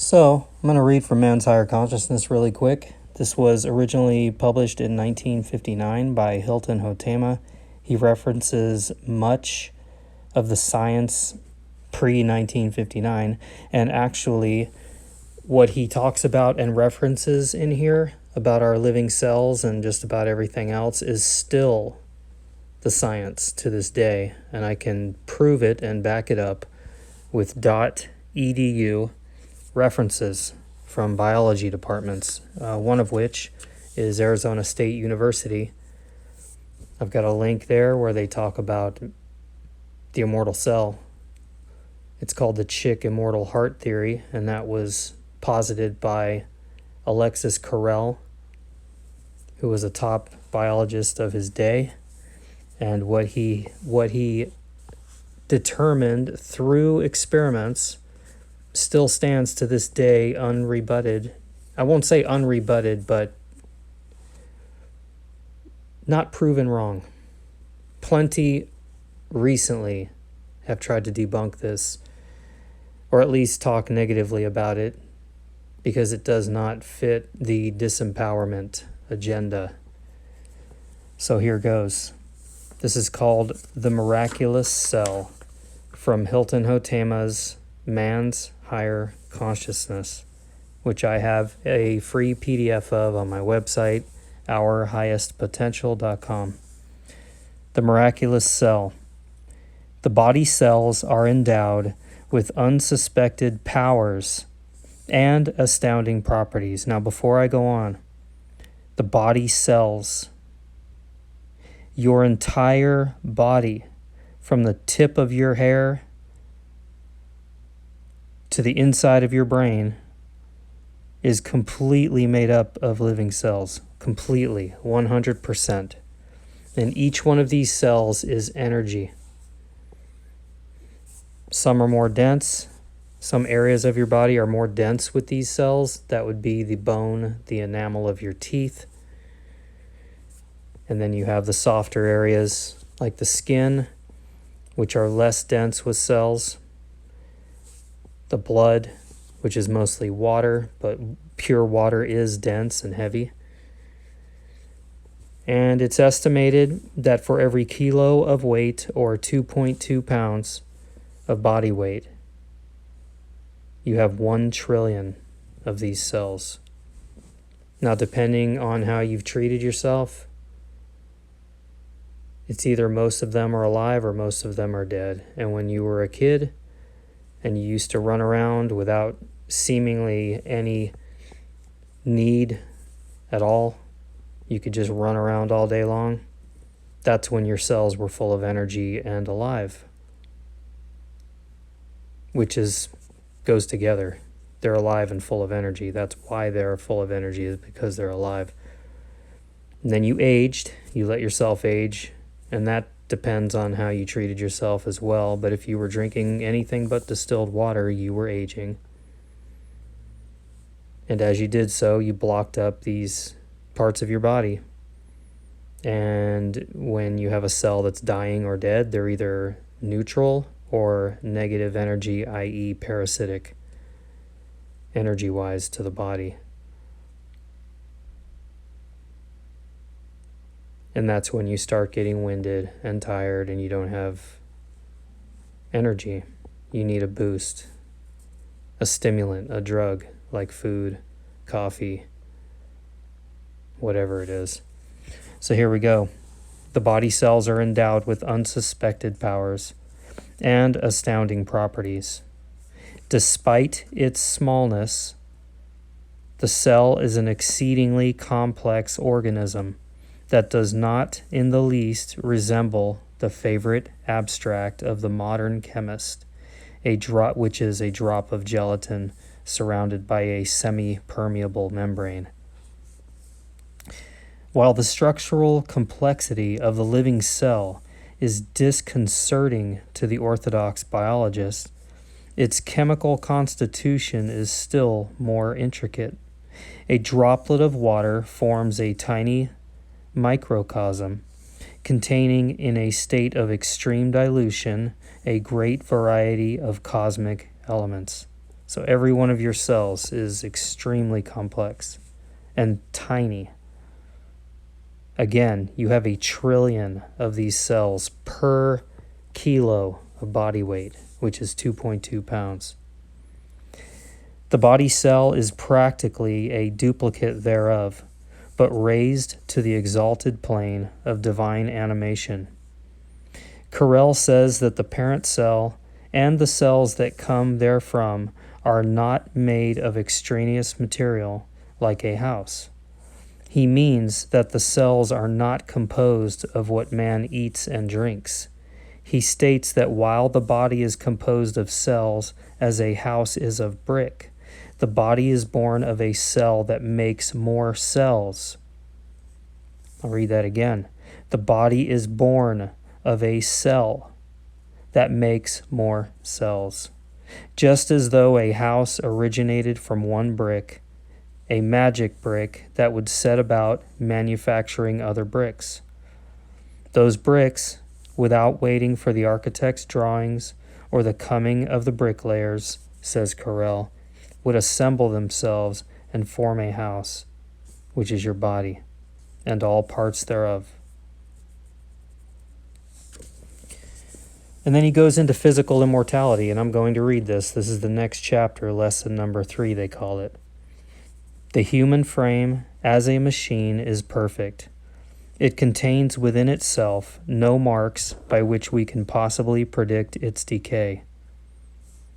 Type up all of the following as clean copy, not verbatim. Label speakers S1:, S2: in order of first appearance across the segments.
S1: So, I'm going to read from Man's Higher Consciousness really quick. This was originally published in 1959 by Hilton Hotema. He references much of the science pre-1959, and actually what he talks about and references in here about our living cells and just about everything else is still the science to this day, and I can prove it and back it up with .edu references from biology departments, one of which is Arizona State University. I've got a link there where they talk about the immortal cell. It's called the Chick immortal heart theory, and that was posited by Alexis Carrel, who was a top biologist of his day. And what he determined through experiments still stands to this day unrebutted. I won't say unrebutted, but not proven wrong. Plenty recently have tried to debunk this, or at least talk negatively about it, because it does not fit the disempowerment agenda. So here goes. This is called The Miraculous Cell from Hilton Hotema's Man's Higher Consciousness, which I have a free PDF of on my website, ourhighestpotential.com. The Miraculous Cell. The body cells are endowed with unsuspected powers and astounding properties. Now, before I go on, the body cells, your entire body, from the tip of your hair to the inside of your brain, is completely made up of living cells. Completely, 100%. And each one of these cells is energy. Some are more dense. Some areas of your body are more dense with these cells. That would be the bone, the enamel of your teeth. And then you have the softer areas like the skin, which are less dense with cells. The blood, which is mostly water, but pure water is dense and heavy. And it's estimated that for every kilo of weight, or 2.2 pounds of body weight, you have 1 trillion of these cells. Now, depending on how you've treated yourself, it's either most of them are alive or most of them are dead. And when you were a kid and you used to run around without seemingly any need at all, you could just run around all day long, that's when your cells were full of energy and alive, which goes together. They're alive and full of energy. That's why they're full of energy, is because they're alive. And then you aged, you let yourself age, and that depends on how you treated yourself as well. But if you were drinking anything but distilled water, you were aging. And as you did so, you blocked up these parts of your body. And when you have a cell that's dying or dead, they're either neutral or negative energy, i.e. parasitic, energy-wise, to the body. And that's when you start getting winded and tired and you don't have energy. You need a boost, a stimulant, a drug, like food, coffee, whatever it is. So here we go. The body cells are endowed with unsuspected powers and astounding properties. Despite its smallness, the cell is an exceedingly complex organism that does not in the least resemble the favorite abstract of the modern chemist, which is a drop of gelatin surrounded by a semi-permeable membrane. While the structural complexity of the living cell is disconcerting to the orthodox biologist, its chemical constitution is still more intricate. A droplet of water forms a tiny microcosm containing in a state of extreme dilution a great variety of cosmic elements. So every one of your cells is extremely complex and tiny. Again, you have 1 trillion of these cells per kilo of body weight, which is 2.2 pounds. The body cell is practically a duplicate thereof, but raised to the exalted plane of divine animation. Carrel says that the parent cell and the cells that come therefrom are not made of extraneous material like a house. He means that the cells are not composed of what man eats and drinks. He states that while the body is composed of cells as a house is of brick, the body is born of a cell that makes more cells. I'll read that again. The body is born of a cell that makes more cells. Just as though a house originated from one brick, a magic brick that would set about manufacturing other bricks. Those bricks, without waiting for the architect's drawings or the coming of the bricklayers, says Carrel, would assemble themselves and form a house, which is your body, and all parts thereof. And then he goes into physical immortality, and I'm going to read this. This is the next chapter, lesson number 3, they call it. The human frame, as a machine, is perfect. It contains within itself no marks by which we can possibly predict its decay.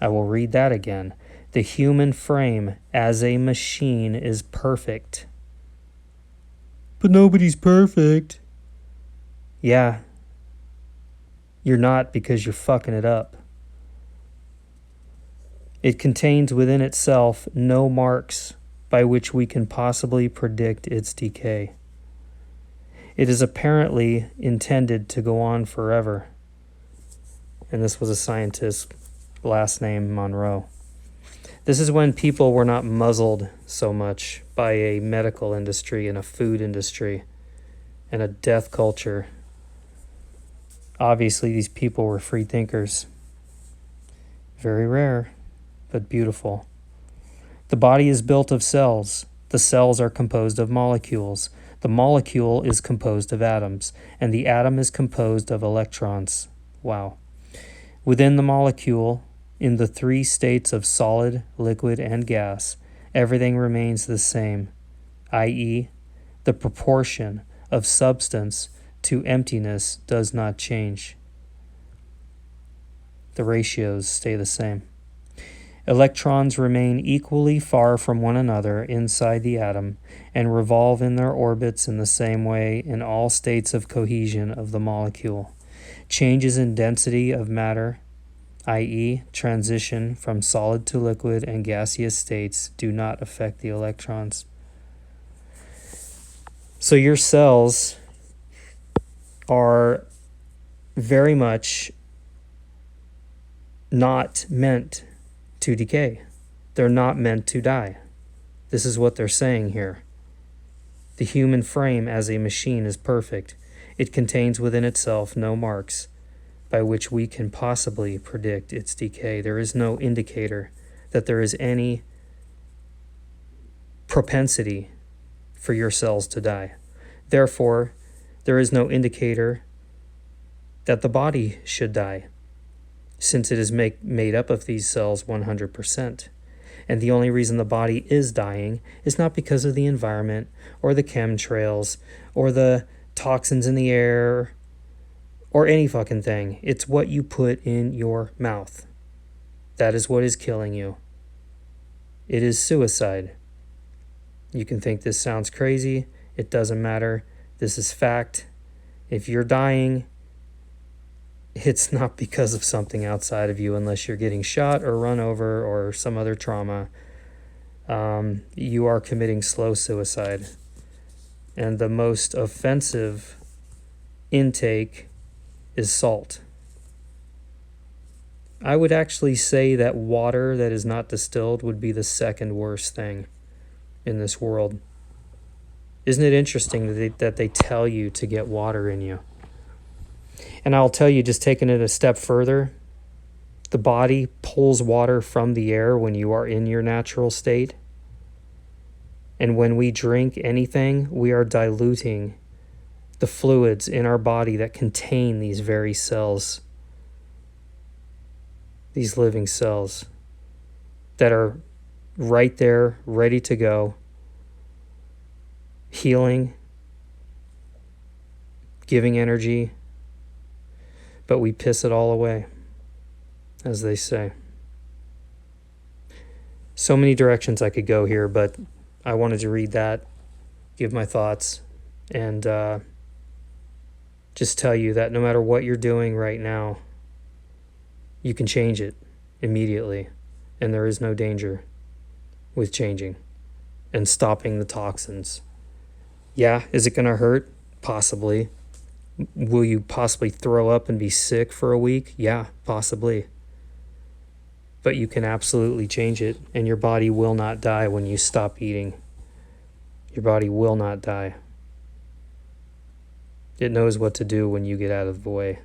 S1: I will read that again. The human frame, as a machine, is perfect. But nobody's perfect. Yeah. You're not, because you're fucking it up. It contains within itself no marks by which we can possibly predict its decay. It is apparently intended to go on forever. And this was a scientist, last name Monroe. This is when people were not muzzled so much by a medical industry and a food industry and a death culture. Obviously, these people were free thinkers. Very rare, but beautiful. The body is built of cells. The cells are composed of molecules. The molecule is composed of atoms, and the atom is composed of electrons. Wow. Within the molecule, in the 3 states of solid, liquid, and gas, everything remains the same, i.e., the proportion of substance to emptiness does not change. The ratios stay the same. Electrons remain equally far from one another inside the atom and revolve in their orbits in the same way in all states of cohesion of the molecule. Changes in density of matter, i.e., transition from solid to liquid and gaseous states, do not affect the electrons. So your cells are very much not meant to decay. They're not meant to die. This is what they're saying here. The human frame as a machine is perfect. It contains within itself no marks by which we can possibly predict its decay. There is no indicator that there is any propensity for your cells to die. Therefore, there is no indicator that the body should die, since it is made up of these cells 100%. And the only reason the body is dying is not because of the environment or the chemtrails or the toxins in the air or any fucking thing. It's what you put in your mouth. That is what is killing you. It is suicide. You can think this sounds crazy. It doesn't matter. This is fact. If you're dying, it's not because of something outside of you unless you're getting shot or run over or some other trauma. You are committing slow suicide. And the most offensive intake is salt. I would actually say that water that is not distilled would be the second worst thing in this world. Isn't it interesting that they tell you to get water in you? And I'll tell you, just taking it a step further, The body pulls water from the air when you are in your natural state. And when we drink anything, we are diluting the fluids in our body that contain these very cells, these living cells that are right there, ready to go, healing, giving energy, but we piss it all away, as they say. So many directions I could go here, but I wanted to read that, give my thoughts, and just tell you that no matter what you're doing right now, you can change it immediately, and there is no danger with changing and stopping the toxins. Yeah, is it going to hurt? Possibly. Will you possibly throw up and be sick for a week? Yeah, possibly. But you can absolutely change it, and your body will not die when you stop eating. Your body will not die. It knows what to do when you get out of the way.